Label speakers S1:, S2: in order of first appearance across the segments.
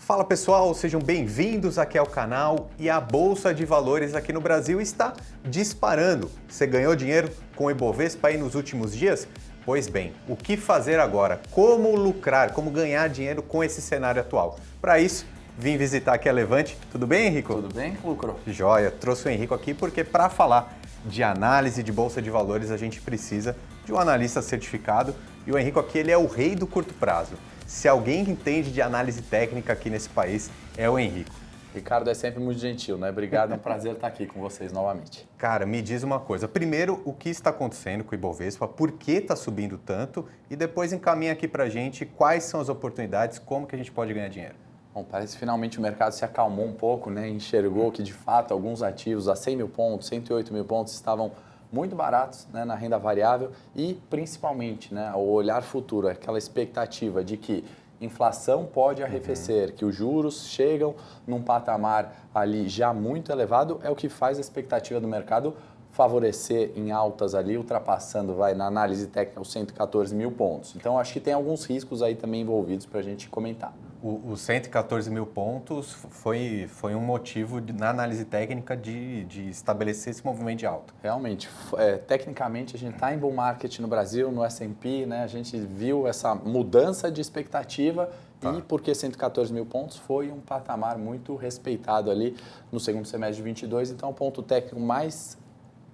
S1: Fala pessoal, sejam bem-vindos aqui ao canal e a Bolsa de Valores aqui no Brasil está disparando. Você ganhou dinheiro com o Ibovespa aí nos últimos dias? Pois bem, o que fazer agora? Como lucrar, como ganhar dinheiro com esse cenário atual? Para isso, vim visitar aqui a Levante. Tudo bem, Henrico?
S2: Tudo bem, Lucro?
S1: Joia, trouxe o Henrico aqui porque para falar de análise de Bolsa de Valores a gente precisa de um analista certificado e o Henrico aqui ele é o rei do curto prazo. Se alguém entende de análise técnica aqui nesse país, é o Henrico.
S2: Ricardo é sempre muito gentil, né? Obrigado, é um prazer estar aqui com vocês novamente.
S1: Cara, me diz uma coisa. Primeiro, o que está acontecendo com o Ibovespa, por que está subindo tanto e depois encaminha aqui para a gente quais são as oportunidades, como que a gente pode ganhar dinheiro.
S2: Bom, parece que finalmente o mercado se acalmou um pouco, né? Enxergou que, de fato, alguns ativos a 100 mil pontos, 108 mil pontos estavam muito baratos, né, na renda variável e, principalmente, né, o olhar futuro, aquela expectativa de que inflação pode arrefecer, que os juros chegam num patamar ali já muito elevado, é o que faz a expectativa do mercado favorecer em altas ali, ultrapassando, na análise técnica, os 114 mil pontos. Então, acho que tem alguns riscos aí também envolvidos para a gente comentar.
S1: Os 114 mil pontos foi um motivo na análise técnica de estabelecer esse movimento de alta.
S2: Realmente, tecnicamente a gente está em bull market no Brasil, no S&P, né? A gente viu essa mudança de expectativa e porque 114 mil pontos foi um patamar muito respeitado ali no segundo semestre de 22, então é o ponto técnico mais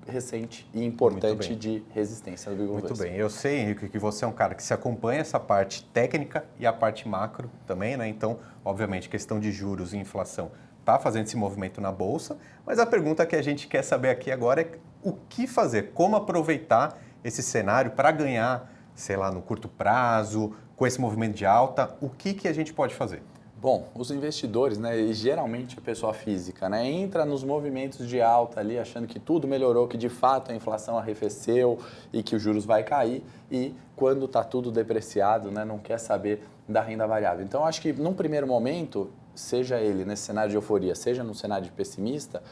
S2: recente e importante de resistência do Ibovespa.
S1: Muito bem. Eu sei, Henrique, que você é um cara que se acompanha essa parte técnica e a parte macro também, né? Então, obviamente, questão de juros e inflação está fazendo esse movimento na Bolsa, mas a pergunta que a gente quer saber aqui agora é o que fazer, como aproveitar esse cenário para ganhar, sei lá, no curto prazo, com esse movimento de alta, o que a gente pode fazer?
S2: Bom, os investidores, né, e geralmente a pessoa física, né, entra nos movimentos de alta ali achando que tudo melhorou, que de fato a inflação arrefeceu e que os juros vai cair e quando está tudo depreciado, né, não quer saber da renda variável. Então, acho que num primeiro momento, seja ele nesse cenário de euforia, seja no cenário de pessimista,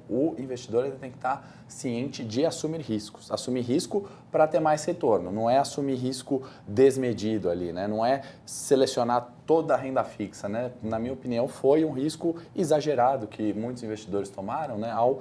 S2: o investidor ele tem que estar ciente de assumir riscos. Assumir risco para ter mais retorno, não é assumir risco desmedido ali, né? Não é selecionar toda a renda fixa, né? Na minha opinião, foi um risco exagerado que muitos investidores tomaram, né, ao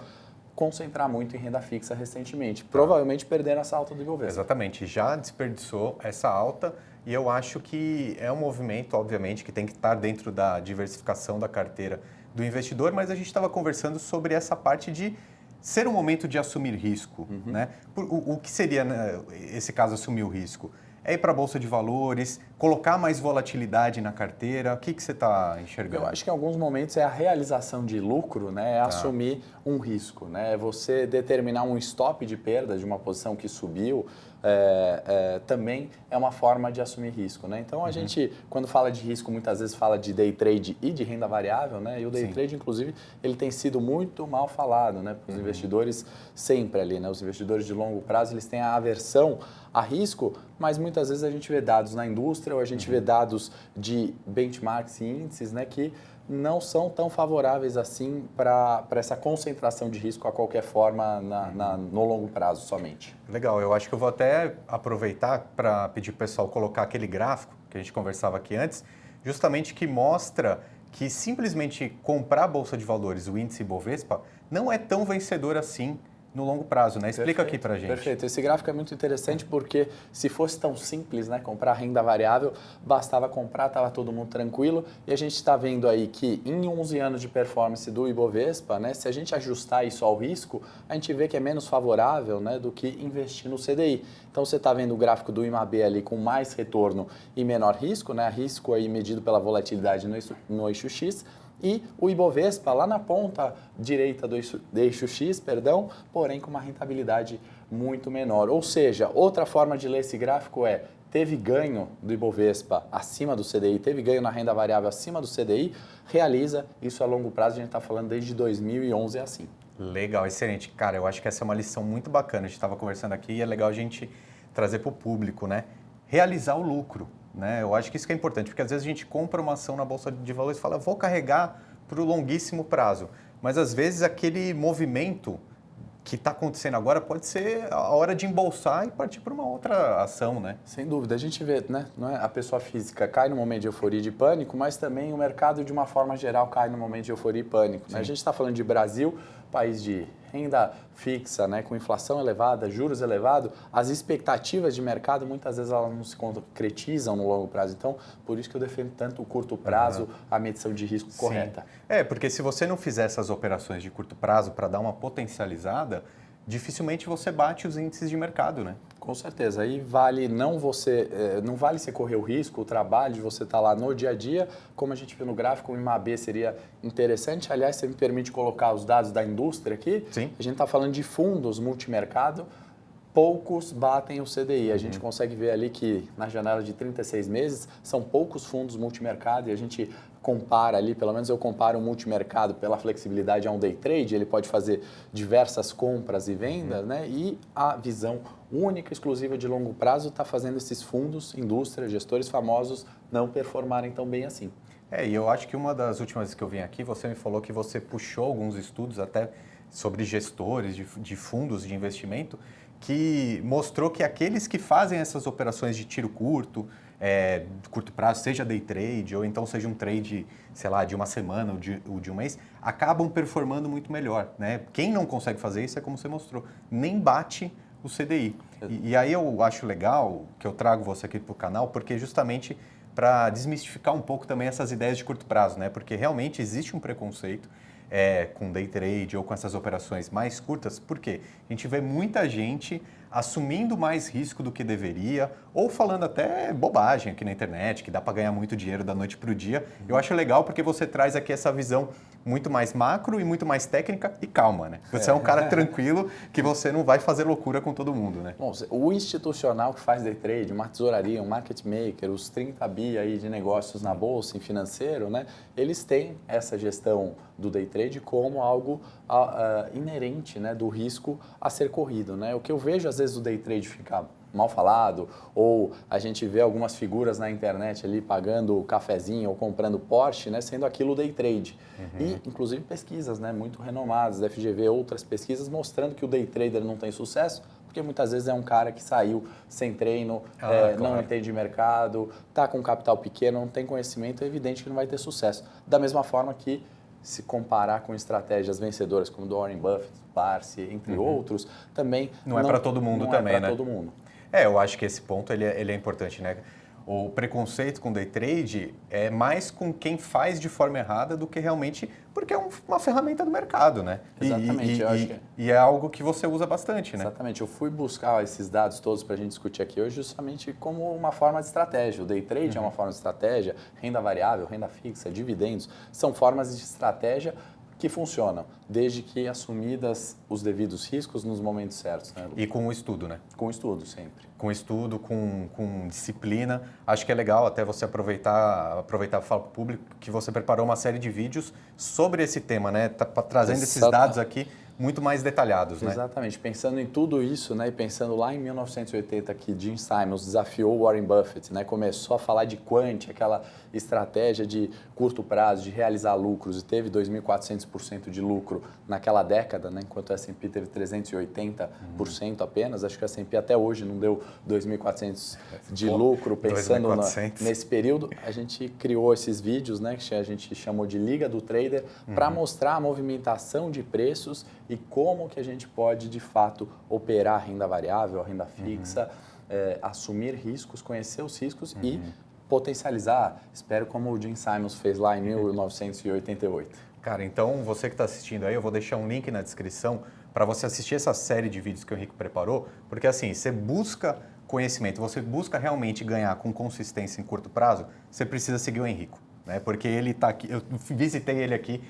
S2: concentrar muito em renda fixa recentemente. Provavelmente perderam essa alta do Ibovespa.
S1: Exatamente, já desperdiçou essa alta e eu acho que é um movimento, obviamente, que tem que estar dentro da diversificação da carteira do investidor, mas a gente estava conversando sobre essa parte de ser um momento de assumir risco, né? O que seria, né, esse caso, assumir o risco? É ir para a Bolsa de Valores, colocar mais volatilidade na carteira? O que você está enxergando?
S2: Eu acho que em alguns momentos é a realização de lucro, né? É assumir um risco, né? É você determinar um stop de perda de uma posição que subiu, também é uma forma de assumir risco, né? Então, a gente, quando fala de risco, muitas vezes fala de day trade e de renda variável, né? E o day trade, inclusive, ele tem sido muito mal falado, né? Para os investidores sempre ali, né? Os investidores de longo prazo, eles têm a aversão a risco, mas muitas vezes a gente vê dados na indústria ou a gente vê dados de benchmarks e índices, né, que não são tão favoráveis assim para essa concentração de risco a qualquer forma no longo prazo somente.
S1: Legal, eu acho que eu vou até aproveitar para pedir para o pessoal colocar aquele gráfico que a gente conversava aqui antes, justamente que mostra que simplesmente comprar a Bolsa de Valores, o índice Ibovespa, não é tão vencedor assim no longo prazo, né? Explica aqui pra gente.
S2: Perfeito. Esse gráfico é muito interessante porque se fosse tão simples, né, comprar renda variável, bastava comprar, estava todo mundo tranquilo. E a gente está vendo aí que em 11 anos de performance do Ibovespa, né, se a gente ajustar isso ao risco, a gente vê que é menos favorável, né, do que investir no CDI. Então você está vendo o gráfico do IMAB ali com mais retorno e menor risco, né? Risco aí medido pela volatilidade no eixo X. E o Ibovespa lá na ponta direita do eixo X, porém com uma rentabilidade muito menor. Ou seja, outra forma de ler esse gráfico é, teve ganho do Ibovespa acima do CDI, teve ganho na renda variável acima do CDI, realiza isso a longo prazo, a gente está falando desde 2011 assim.
S1: Legal, excelente. Cara, eu acho que essa é uma lição muito bacana. A gente estava conversando aqui e é legal a gente trazer para o público, né? Realizar o lucro. Né? Eu acho que isso que é importante, porque às vezes a gente compra uma ação na Bolsa de Valores e fala, vou carregar para o longuíssimo prazo. Mas às vezes aquele movimento que está acontecendo agora pode ser a hora de embolsar e partir para uma outra ação, né?
S2: Sem dúvida. A gente vê, né? Não é? A pessoa física cai no momento de euforia e de pânico, mas também o mercado, de uma forma geral, cai no momento de euforia e pânico. Né? A gente está falando de Brasil, país de renda fixa, né? Com inflação elevada, juros elevados, as expectativas de mercado, muitas vezes, elas não se concretizam no longo prazo. Então, por isso que eu defendo tanto o curto prazo, a medição de risco correta.
S1: Porque se você não fizer essas operações de curto prazo para dar uma potencializada, dificilmente você bate os índices de mercado, né?
S2: Com certeza. Aí vale não vale você correr o risco, o trabalho de você estar lá no dia a dia, como a gente viu no gráfico, o IMAB seria interessante. Aliás, você me permite colocar os dados da indústria aqui?
S1: Sim.
S2: A gente está falando de fundos multimercado, poucos batem o CDI. A gente consegue ver ali que na janela de 36 meses são poucos fundos multimercado e a gente compara ali, pelo menos eu comparo o multimercado pela flexibilidade a um day trade, ele pode fazer diversas compras e vendas, né? E a visão única, exclusiva de longo prazo está fazendo esses fundos, indústria, gestores famosos não performarem tão bem assim.
S1: E eu acho que uma das últimas vezes que eu vim aqui, você me falou que você puxou alguns estudos até sobre gestores de fundos de investimento, que mostrou que aqueles que fazem essas operações de tiro curto, curto prazo, seja day trade ou então seja um trade, sei lá, de uma semana ou de um mês, acabam performando muito melhor, né? Quem não consegue fazer isso é como você mostrou, nem bate o CDI. E aí eu acho legal que eu trago você aqui para o canal, porque justamente para desmistificar um pouco também essas ideias de curto prazo, né? Porque realmente existe um preconceito com day trade ou com essas operações mais curtas, porque a gente vê muita gente assumindo mais risco do que deveria ou falando até bobagem aqui na internet, que dá para ganhar muito dinheiro da noite para o dia. Eu acho legal porque você traz aqui essa visão muito mais macro e muito mais técnica e calma, né? Você é um cara tranquilo que você não vai fazer loucura com todo mundo, né?
S2: Bom, o institucional que faz day trade, uma tesouraria, um market maker, os 30 bi aí de negócios na bolsa, em financeiro, né? Eles têm essa gestão do day trade como algo inerente, né, do risco a ser corrido, né? O que eu vejo às vezes o day trade ficar mal falado, ou a gente vê algumas figuras na internet ali pagando cafezinho ou comprando Porsche, né, sendo aquilo day trade. E, inclusive, pesquisas, né, muito renomadas, da FGV, outras pesquisas mostrando que o day trader não tem sucesso, porque muitas vezes é um cara que saiu sem treino, não entende de mercado, está com capital pequeno, não tem conhecimento, é evidente que não vai ter sucesso. Da mesma forma que, se comparar com estratégias vencedoras como do Warren Buffett, Barsi, entre outros, também
S1: não é para todo mundo também, né?
S2: Todo mundo.
S1: Eu acho que esse ponto ele é importante, né? O preconceito com day trade é mais com quem faz de forma errada do que realmente porque é uma ferramenta do mercado, né?
S2: Exatamente.
S1: E é algo que você usa bastante, né?
S2: Exatamente. Eu fui buscar esses dados todos para a gente discutir aqui hoje justamente como uma forma de estratégia. O day trade é uma forma de estratégia, renda variável, renda fixa, dividendos, são formas de estratégia que funcionam, desde que assumidas os devidos riscos nos momentos certos. Né,
S1: e com o estudo, né?
S2: Com estudo, sempre.
S1: Com estudo, com disciplina. Acho que é legal até você aproveitar e falar para o público que você preparou uma série de vídeos sobre esse tema, né? Tá trazendo esses dados aqui muito mais detalhados, né?
S2: Exatamente. Pensando em tudo isso, né, e pensando lá em 1980 que Jim Simons desafiou Warren Buffett, né, começou a falar de quant, aquela estratégia de curto prazo, de realizar lucros, e teve 2.400% de lucro naquela década, né, enquanto o S&P teve 380% apenas. Acho que o S&P até hoje não deu 2.400 de lucro, pensando nesse período. A gente criou esses vídeos, né, que a gente chamou de Liga do Trader, para mostrar a movimentação de preços e como que a gente pode, de fato, operar a renda variável, a renda fixa, assumir riscos, conhecer os riscos e potencializar. Espero como o Jim Simons fez lá em 1988.
S1: Cara, então você que está assistindo aí, eu vou deixar um link na descrição para você assistir essa série de vídeos que o Henrique preparou, porque assim, você busca conhecimento, você busca realmente ganhar com consistência em curto prazo, você precisa seguir o Henrique. Né? Porque ele está aqui, eu visitei ele aqui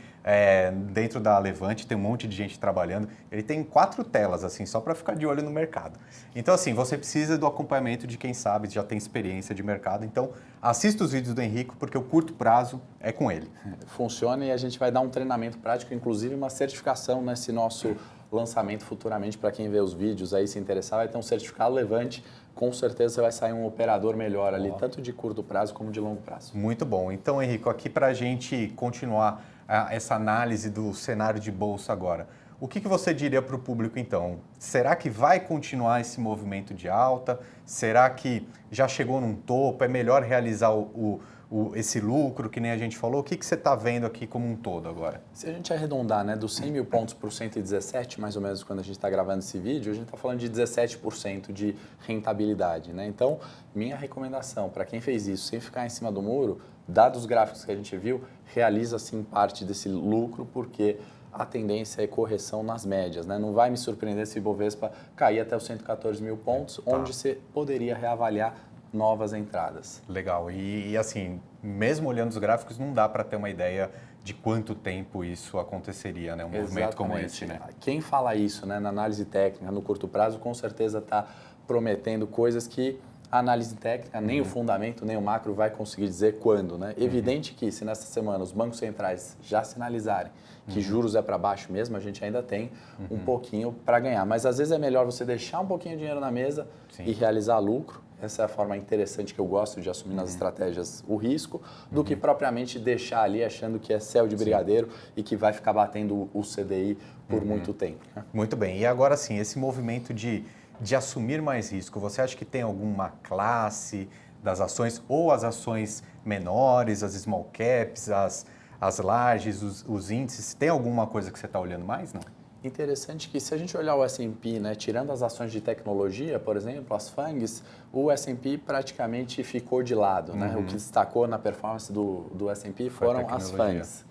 S1: dentro da Levante, tem um monte de gente trabalhando, ele tem 4 telas assim, só para ficar de olho no mercado. Então assim, você precisa do acompanhamento de quem sabe, já tem experiência de mercado, então assista os vídeos do Henrique, porque o curto prazo é com ele.
S2: Funciona e a gente vai dar um treinamento prático, inclusive uma certificação nesse nosso lançamento futuramente, para quem vê os vídeos aí se interessar, vai ter um certificado Levante. Com certeza você vai sair um operador melhor ali, tanto de curto prazo como de longo prazo.
S1: Muito bom. Então, Henrique, aqui para a gente continuar essa análise do cenário de bolsa agora, O que você diria para o público, então? Será que vai continuar esse movimento de alta? Será que já chegou num topo? É melhor realizar esse lucro, que nem a gente falou? O que você está vendo aqui como um todo agora?
S2: Se a gente arredondar, né, dos 100 mil pontos para 117, mais ou menos quando a gente está gravando esse vídeo, a gente está falando de 17% de rentabilidade, né? Então, minha recomendação para quem fez isso sem ficar em cima do muro, dados os gráficos que a gente viu, realiza sim parte desse lucro, porque a tendência é correção nas médias, né? Não vai me surpreender se o Ibovespa cair até os 114 mil pontos, onde você poderia reavaliar novas entradas.
S1: Legal. E assim, mesmo olhando os gráficos, não dá para ter uma ideia de quanto tempo isso aconteceria, né? Um movimento como esse, né?
S2: Quem fala isso, né, na análise técnica, no curto prazo, com certeza está prometendo coisas que a análise técnica, nem o fundamento, nem o macro vai conseguir dizer quando, né? Evidente que se nessa semana os bancos centrais já sinalizarem que juros é para baixo mesmo, a gente ainda tem um pouquinho para ganhar. Mas às vezes é melhor você deixar um pouquinho de dinheiro na mesa e realizar lucro. Essa é a forma interessante que eu gosto de assumir nas estratégias o risco, do que propriamente deixar ali achando que é céu de brigadeiro e que vai ficar batendo o CDI por muito tempo.
S1: Muito bem. E agora sim, esse movimento de assumir mais risco, você acha que tem alguma classe das ações ou as ações menores, as small caps, as larges, os índices? Tem alguma coisa que você está olhando mais, não?
S2: Interessante que se a gente olhar o S&P, né, tirando as ações de tecnologia, por exemplo, as FANGs, o S&P praticamente ficou de lado, né? O que destacou na performance do S&P foram as FANGs.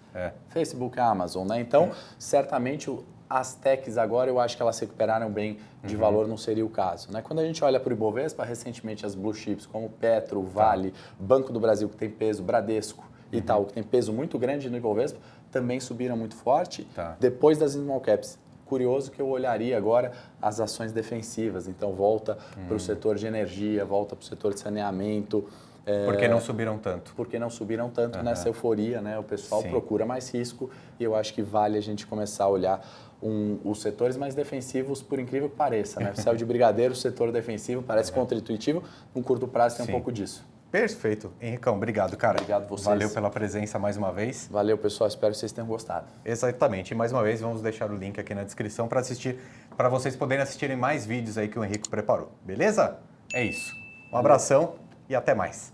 S2: Facebook, Amazon, né? Então, certamente as techs agora eu acho que elas se recuperaram bem de valor, não seria o caso, né? Quando a gente olha para o Ibovespa, recentemente as blue chips como Petro, Vale, Banco do Brasil que tem peso, Bradesco, Itaú que tem peso muito grande no Ibovespa, também subiram muito forte depois das small caps. Curioso que eu olharia agora as ações defensivas, então volta para o setor de energia, volta para o setor de saneamento.
S1: Por que não subiram tanto?
S2: Porque não subiram tanto nessa euforia, né? O pessoal procura mais risco e eu acho que vale a gente começar a olhar os setores mais defensivos, por incrível que pareça, né? Céu de brigadeiro, setor defensivo, parece contra-intuitivo, no curto prazo tem um pouco disso.
S1: Perfeito. Henricão, obrigado, cara.
S2: Obrigado vocês.
S1: Valeu pela presença mais uma vez.
S2: Valeu, pessoal. Espero que vocês tenham gostado.
S1: Exatamente. E mais uma vez, vamos deixar o link aqui na descrição para vocês poderem assistirem mais vídeos aí que o Henrico preparou. Beleza? É isso. Um abração e até mais.